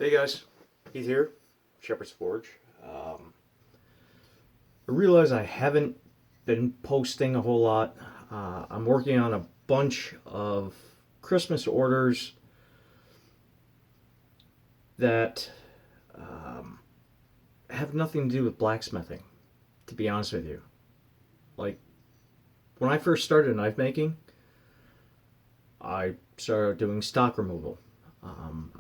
Hey guys, Heath here, Shepherd's Forge. I realize I haven't been posting a whole lot. I'm working on a bunch of Christmas orders that have nothing to do with blacksmithing, to be honest with you. Like, when I first started knife making, I started doing stock removal.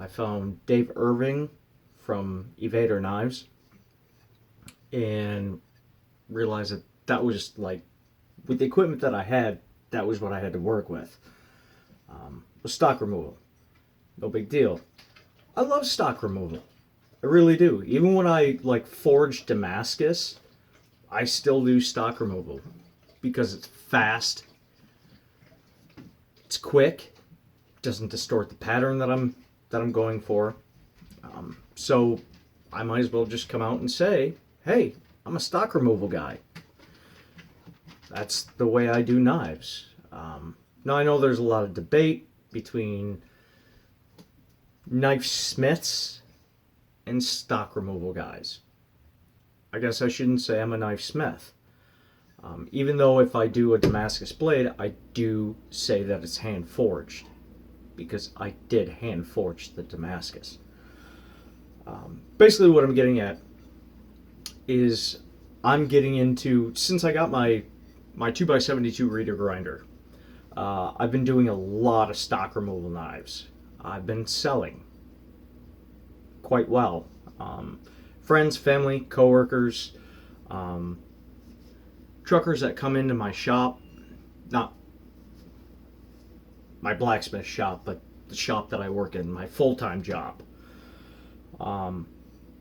I found Dave Irving from Evader Knives and realized that that was like, with the equipment that I had, that was what I had to work with. Was stock removal. No big deal. I love stock removal. I really do. Even when I like forge Damascus, I still do stock removal because it's fast, it's quick, doesn't distort the pattern that I'm going for. So I might as well just come out and say, hey, I'm a stock removal guy. That's the way I do knives. Now I know there's a lot of debate between knife smiths and stock removal guys. I guess I shouldn't say I'm a knife smith. Even though if I do a Damascus blade, I do say that it's hand forged, because I did hand forge the Damascus. Basically what I'm getting at is I'm getting into, since I got my 2x72 reader grinder, I've been doing a lot of stock removal knives. I've been selling quite well. Friends, family, coworkers, truckers that come into my shop, not my blacksmith shop, but the shop that I work in, my full-time job.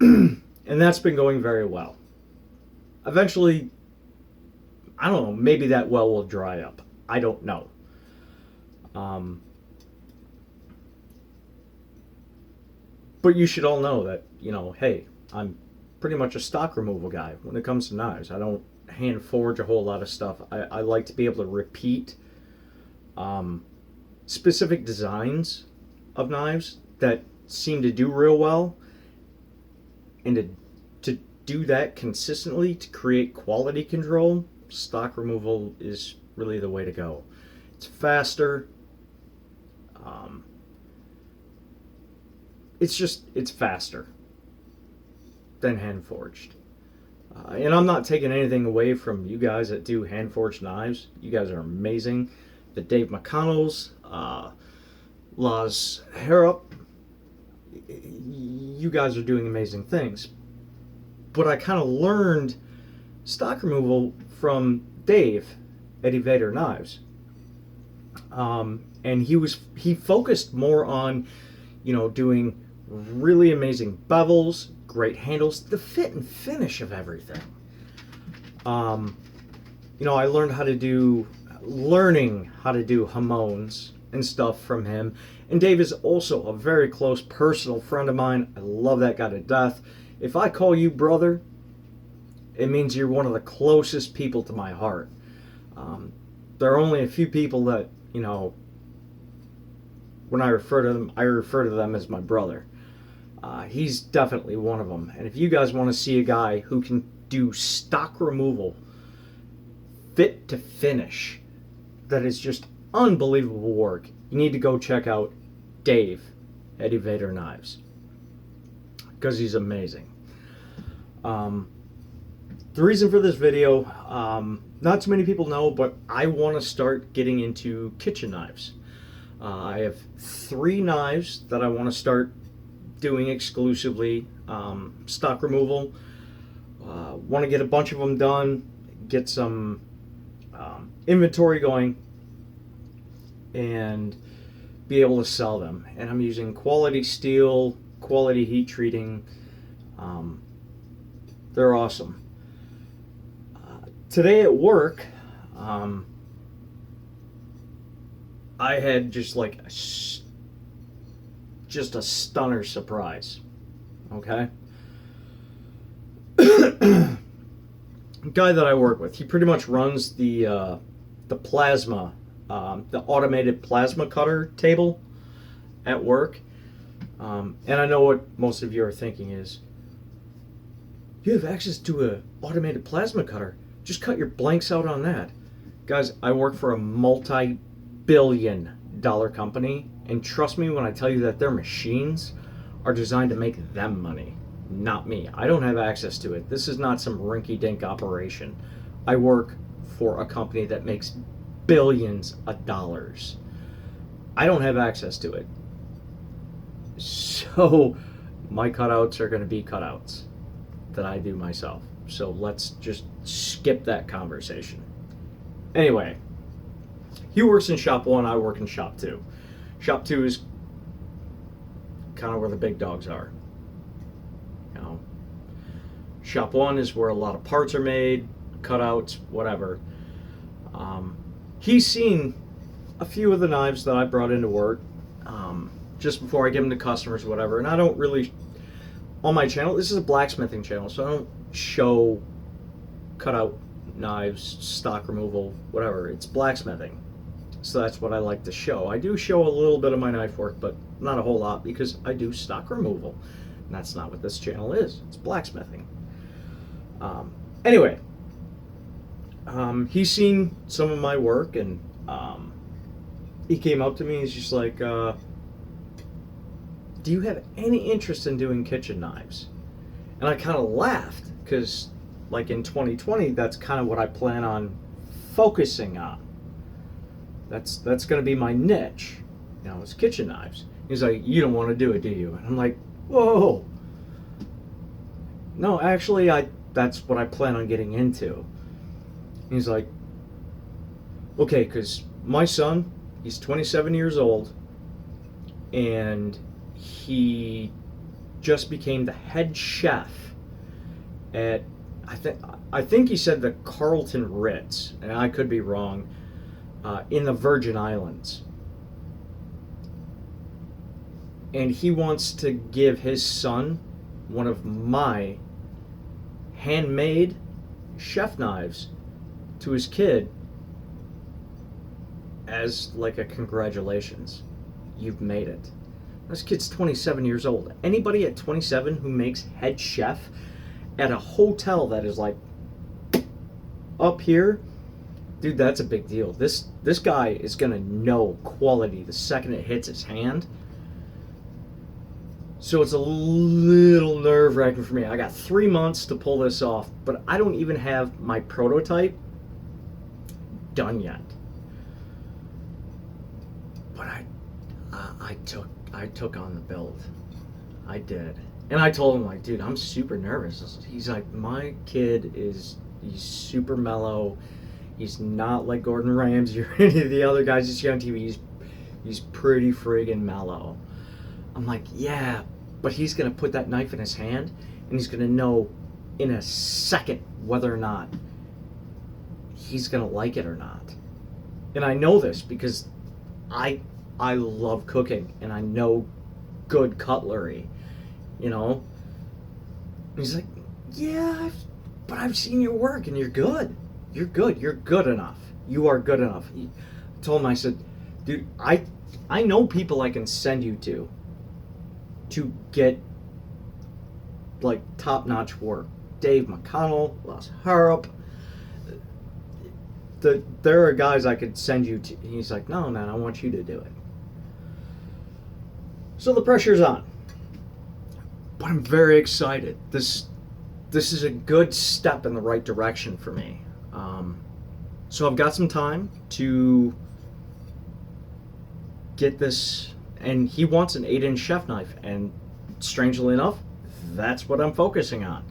And that's been going very well. Eventually, I don't know, maybe that well will dry up. I don't know. But you should all know that, hey, I'm pretty much a stock removal guy when it comes to knives. I don't hand forge a whole lot of stuff. I like to be able to repeat specific designs of knives that seem to do real well, and to do that consistently to create quality control, stock removal is really the way to go. It's faster. It's faster than hand forged. And I'm not taking anything away from you guys that do hand forged knives. You guys are amazing. The Dave McConnells, Laz Harrop, you guys are doing amazing things. But I kind of learned stock removal from Dave at Evader Knives. And he focused more on, doing really amazing bevels, great handles, the fit and finish of everything. I learning how to do Hamones and stuff from him. And Dave is also a very close personal friend of mine. I love that guy to death. If I call you brother, it means you're one of the closest people to my heart. There are only a few people that, when I refer to them as my brother. He's definitely one of them. And if you guys want to see a guy who can do stock removal, fit to finish, that is just unbelievable work, you need to go check out Dave at Evader Knives, because he's amazing. The reason for this video, not too many people know, but I want to start getting into kitchen knives. I have 3 knives that I want to start doing exclusively stock removal. Want to get a bunch of them done, get some inventory going, and be able to sell them. And I'm using quality steel, quality heat treating. They're awesome. Today at work, I had just like just a stunner surprise. Okay? Guy that I work with, he pretty much runs the plasma, the automated plasma cutter table at work. And I know what most of you are thinking is, you have access to an automated plasma cutter. Just cut your blanks out on that. Guys, I work for a multi-billion-dollar company, and trust me when I tell you that their machines are designed to make them money, not me. I don't have access to it. This is not some rinky-dink operation. I work for a company that makes billions of dollars. I don't have access to it. So my cutouts are going to be cutouts that I do myself. So let's just skip that conversation. Anyway, he works in shop 1, I work in shop 2. Shop 2 is kind of where the big dogs are. You know, shop 1 is where a lot of parts are made, cutouts, whatever. He's seen a few of the knives that I brought into work just before I give them to customers, whatever. And I don't really, on my channel, this is a blacksmithing channel, so I don't show cutout knives, stock removal, whatever. It's blacksmithing. So that's what I like to show. I do show a little bit of my knife work, but not a whole lot because I do stock removal. And that's not what this channel is. It's blacksmithing. Anyway, he's seen some of my work, and he came up to me. He's just like, do you have any interest in doing kitchen knives? And I kind of laughed because, like, in 2020, that's kind of what I plan on focusing on. That's going to be my niche, you know, it's kitchen knives. He's like, you don't want to do it, do you? And I'm like, whoa. No, actually, that's what I plan on getting into. He's like, okay, because my son, he's 27 years old, and he just became the head chef at, I think he said the Carlton Ritz, and I could be wrong, in the Virgin Islands. And he wants to give his son one of my handmade chef knives to his kid as like a congratulations, you've made it. This kid's 27 years old. Anybody at 27 who makes head chef at a hotel that is like up here, dude, that's a big deal. This guy is gonna know quality the second it hits his hand. So it's a little nerve-wracking for me. I got 3 months to pull this off, but I don't even have my prototype done yet. But I took on the build. I did. And I told him, like, dude, I'm super nervous. He's like, my kid he's super mellow. He's not like Gordon Ramsay or any of the other guys you see on TV. He's pretty friggin' mellow. I'm like, yeah, but he's going to put that knife in his hand, and he's going to know in a second whether or not he's going to like it or not. And I know this because I love cooking, and I know good cutlery, you know? And he's like, yeah, but I've seen your work, and you're good. You're good. You're good enough. You are good enough. I told him, I said, dude, I know people I can send you to get like top-notch work. Dave McConnell, Ross Harrop. There are guys I could send you to. And he's like, no, man, I want you to do it. So the pressure's on. But I'm very excited. This is a good step in the right direction for me. So I've got some time to get this, and he wants an 8-inch chef knife, and strangely enough, that's what I'm focusing on.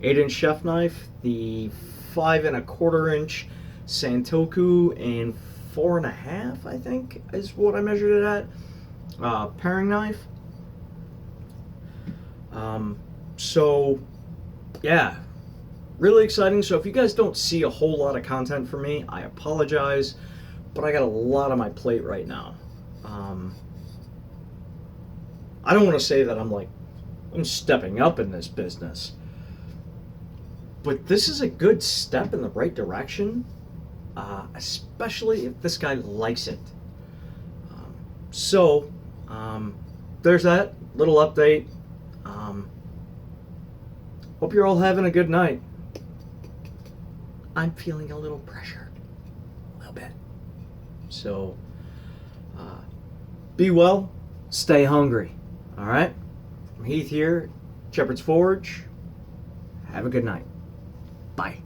8-inch chef knife, the 5 1/4 inch Santoku, and 4 1/2, I think, is what I measured it at. Paring knife. So, yeah, really exciting. So if you guys don't see a whole lot of content from me, I apologize, but I got a lot on my plate right now. I don't want to say that I'm stepping up in this business, but this is a good step in the right direction, especially if this guy likes it. So there's that little update. Hope you're all having a good night. I'm feeling a little pressure, a little bit. So, be well, stay hungry. All right? I'm Heath here, Shepherd's Forge. Have a good night. Bye.